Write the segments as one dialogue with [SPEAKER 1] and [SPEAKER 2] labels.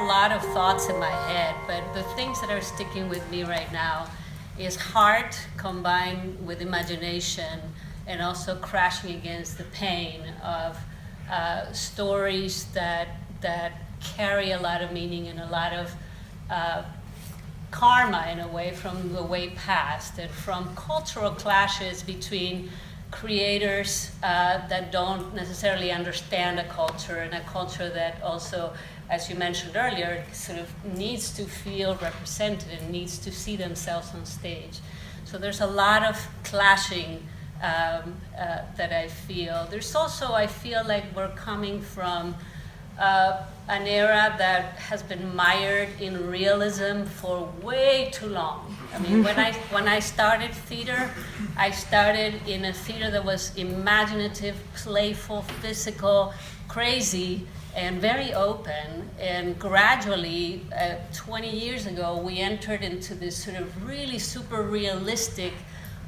[SPEAKER 1] a lot of thoughts in my head, but the things that are sticking with me right now is heart combined with imagination and also crashing against the pain of stories that carry a lot of meaning and a lot of karma in a way from the way past, and from cultural clashes between creators that don't necessarily understand a culture, and a culture that also, as you mentioned earlier, sort of needs to feel represented and needs to see themselves on stage. So there's a lot of clashing that I feel. There's also, I feel like we're coming from an era that has been mired in realism for way too long. I mean, when I started theater, I started in a theater that was imaginative, playful, physical, crazy, and very open. And gradually, 20 years ago, we entered into this sort of really super realistic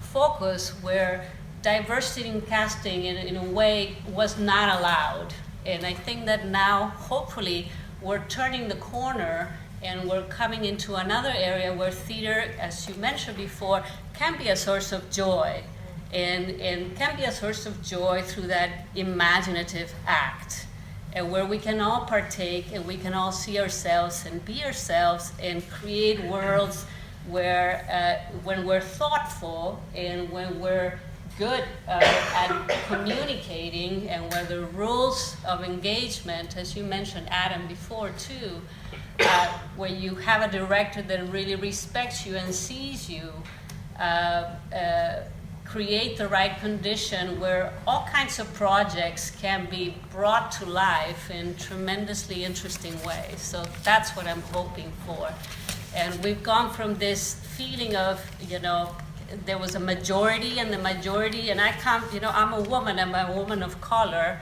[SPEAKER 1] focus where diversity in casting in a way was not allowed. And I think that now, hopefully, we're turning the corner and we're coming into another area where theater, as you mentioned before, can be a source of joy, and can be a source of joy through that imaginative act, and where we can all partake and we can all see ourselves and be ourselves and create worlds where, when we're thoughtful and when we're good at communicating, and where the rules of engagement, as you mentioned, Adam, before too, where you have a director that really respects you and sees you, create the right condition where all kinds of projects can be brought to life in tremendously interesting ways. So that's what I'm hoping for. And we've gone from this feeling of, there was a majority, and I come, I'm a woman, I'm a woman of color,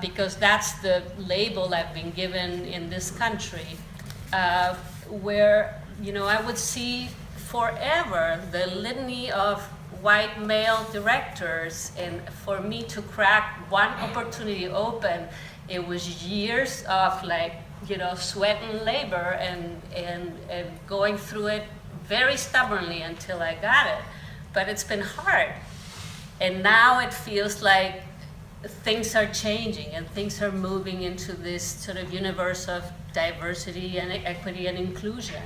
[SPEAKER 1] because that's the label I've been given in this country, where, I would see forever the litany of white male directors, and for me to crack one opportunity open, it was years of sweat and labor and going through it very stubbornly until I got it. But it's been hard. And now it feels like things are changing and things are moving into this sort of universe of diversity and equity and inclusion.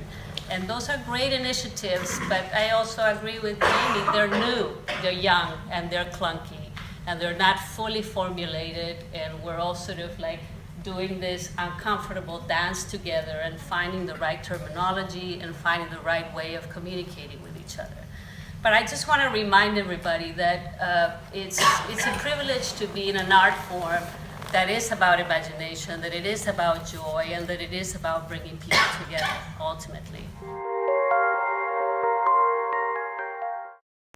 [SPEAKER 1] And those are great initiatives, but I also agree with Jamie, they're new, they're young, and they're clunky, and they're not fully formulated, and we're all sort of doing this uncomfortable dance together and finding the right terminology and finding the right way of communicating with each other. But I just want to remind everybody that it's a privilege to be in an art form that is about imagination, that it is about joy, and that it is about bringing people together, ultimately.